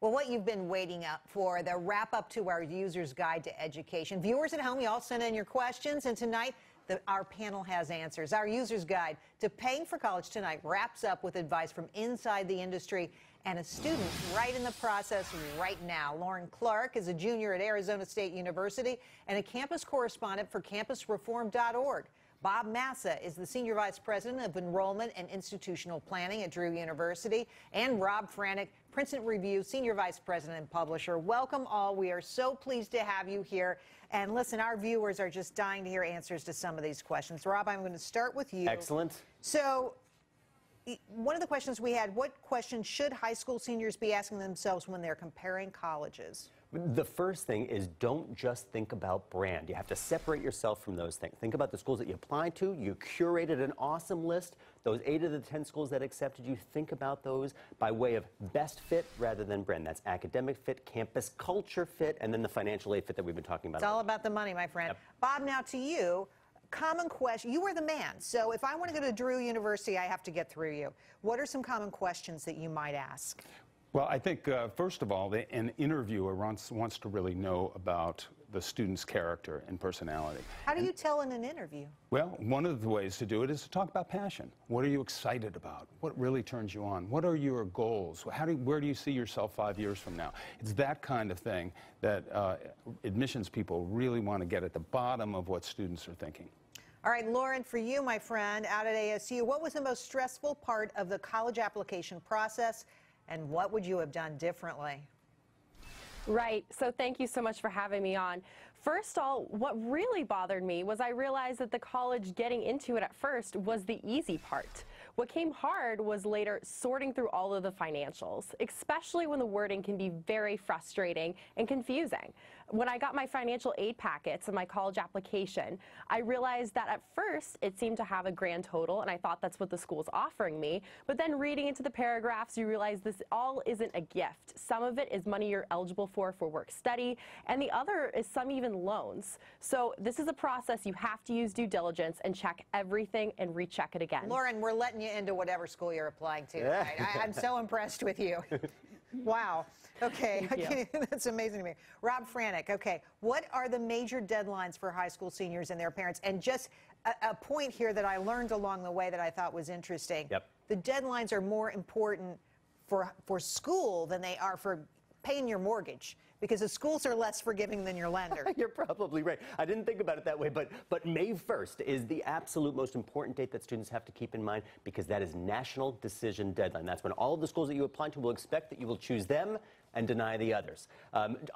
Well, what you've been waiting up for, the wrap up to our user's guide to education. Viewers at home, you all send in your questions, and tonight our panel has answers. Our user's guide to paying for college tonight wraps up with advice from inside the industry and a student right in the process right now. Lauren Clark is a junior at Arizona State University and a campus correspondent for campusreform.org. Bob Massa is the Senior Vice President of Enrollment and Institutional Planning at Drew University, and Rob Franek, Princeton Review Senior Vice President and Publisher. Welcome all. We are so pleased to have you here. And listen, our viewers are just dying to hear answers to some of these questions. Rob, I'm going to start with you. Excellent. So one of the questions we had, what questions should high school seniors be asking themselves when they're comparing colleges? The first thing is don't just think about brand. You have to separate yourself from those things. Think about the schools that you applied to. You curated an awesome list. Those 8 of the 10 schools that accepted you, think about those by way of best fit rather than brand. That's academic fit, campus culture fit, and then the financial aid fit that we've been talking about. It's all about the money, my friend. Yep. Bob, now to you. Common question. You are the man. So if I want to go to Drew University, I have to get through you. What are some common questions that you might ask? Well, I think, first of all, an interviewer wants to really know about the student's character and personality. How do you tell in an interview? Well, one of the ways to do it is to talk about passion. What are you excited about? What really turns you on? What are your goals? Where do you see yourself 5 years from now? It's that kind of thing that admissions people really want to get at the bottom of what students are thinking. All right, Lauren, for you, my friend, out at ASU, what was the most stressful part of the college application process, and what would you have done differently? Right. So thank you so much for having me on. First of all, what really bothered me was I realized that the college getting into it at first was the easy part. What came hard was later sorting through all of the financials, especially when the wording can be very frustrating and confusing. When I got my financial aid packets and my college application, I realized that at first it seemed to have a grand total, and I thought that's what the school's offering me. But then reading into the paragraphs, you realize this all isn't a gift. Some of it is money you're eligible for work study, and the other is some even loans. So this is a process you have to use due diligence and check everything and recheck it again. Lauren, we're letting you into whatever school you're applying to. Yeah. Right? I'm so impressed with you. Wow. Okay. That's amazing to me. Rob Franek, okay. What are the major deadlines for high school seniors and their parents? And just a point here that I learned along the way that I thought was interesting. Yep. The deadlines are more important for school than they are for paying your mortgage, because the schools are less forgiving than your lender. You're probably right. I didn't think about it that way, but May 1st is the absolute most important date that students have to keep in mind, because that is National Decision Deadline. That's when all of the schools that you apply to will expect that you will choose them and deny the others.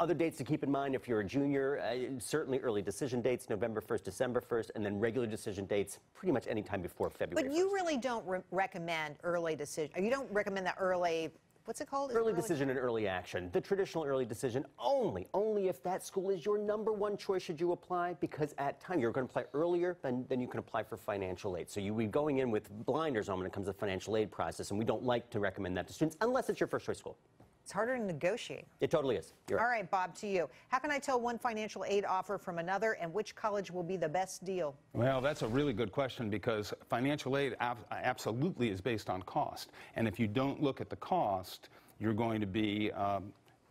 Other dates to keep in mind if you're a junior, certainly early decision dates, November 1st, December 1st, and then regular decision dates pretty much any time before February 1st. But you really don't recommend early decision. You don't recommend the early, what's it called? Early decision and early action. The traditional early decision only if that school is your #1 choice should you apply, because at time you're going to apply earlier than you can apply for financial aid. So you will be going in with blinders on when it comes to the financial aid process, and we don't like to recommend that to students unless it's your first choice school. It's harder to negotiate. It totally is. You're right. All right, Bob, to you. How can I tell one financial aid offer from another, and which college will be the best deal? Well, that's a really good question, because financial aid absolutely is based on cost. And if you don't look at the cost, you're going to be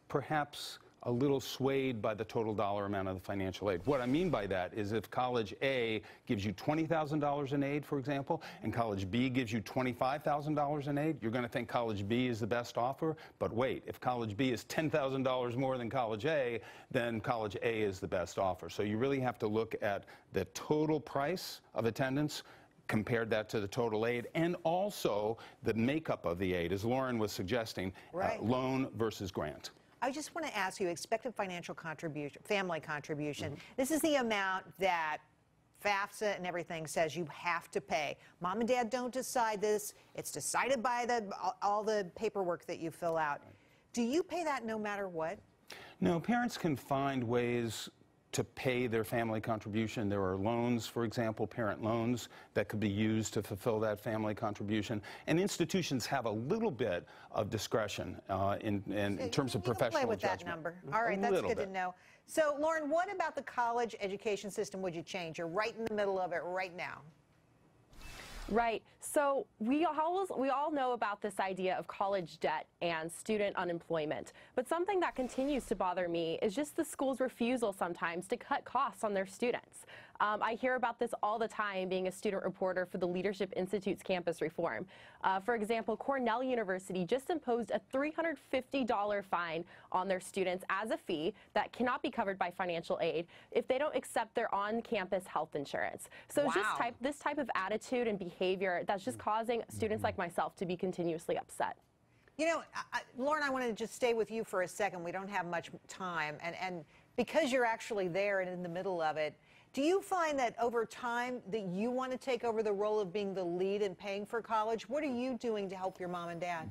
perhaps a little swayed by the total dollar amount of the financial aid. What I mean by that is if college A gives you $20,000 in aid, for example, and college B gives you $25,000 in aid, you're going to think college B is the best offer. But wait, if college B is $10,000 more than college A, then college A is the best offer. So you really have to look at the total price of attendance, compared that to the total aid, and also the makeup of the aid, as Lauren was suggesting, right. Loan versus grant. I just want to ask you, expected financial contribution, family contribution. This is the amount that FAFSA and everything says you have to pay. Mom and Dad don't decide this. It's decided by all the paperwork that you fill out. Do you pay that no matter what? No, parents can find ways to pay their family contribution. There are loans, for example, parent loans, that could be used to fulfill that family contribution. And institutions have a little bit of discretion in terms of professional play with judgment. that number. All right, that's good to know. So, Lauren, what about the college education system would you change? You're right in the middle of it right now. Right. So we all know about this idea of college debt and student unemployment. But something that continues to bother me is just the school's refusal sometimes to cut costs on their students. I hear about this all the time being a student reporter for the Leadership Institute's campus reform. For example, Cornell University just imposed a $350 fine on their students as a fee that cannot be covered by financial aid if they don't accept their on-campus health insurance. So it's just this type of attitude and behavior that's just causing students like myself to be continuously upset. You know, Lauren, I wanted to just stay with you for a second. We don't have much time. And because you're actually there and in the middle of it, do you find that over time that you want to take over the role of being the lead in paying for college? What are you doing to help your mom and dad?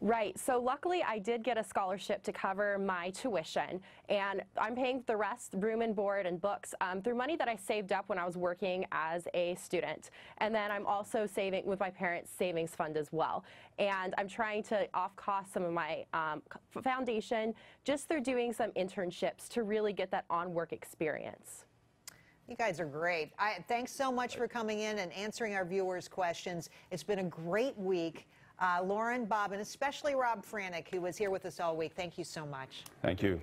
Right. So luckily, I did get a scholarship to cover my tuition, and I'm paying the rest, room and board and books, through money that I saved up when I was working as a student. And then I'm also saving with my parents' savings fund as well. And I'm trying to off-cost some of my foundation just through doing some internships to really get that on-work experience. You guys are great. Thanks so much for coming in and answering our viewers' questions. It's been a great week. Lauren, Bob, and especially Rob Franek, who was here with us all week. Thank you so much. Thank you.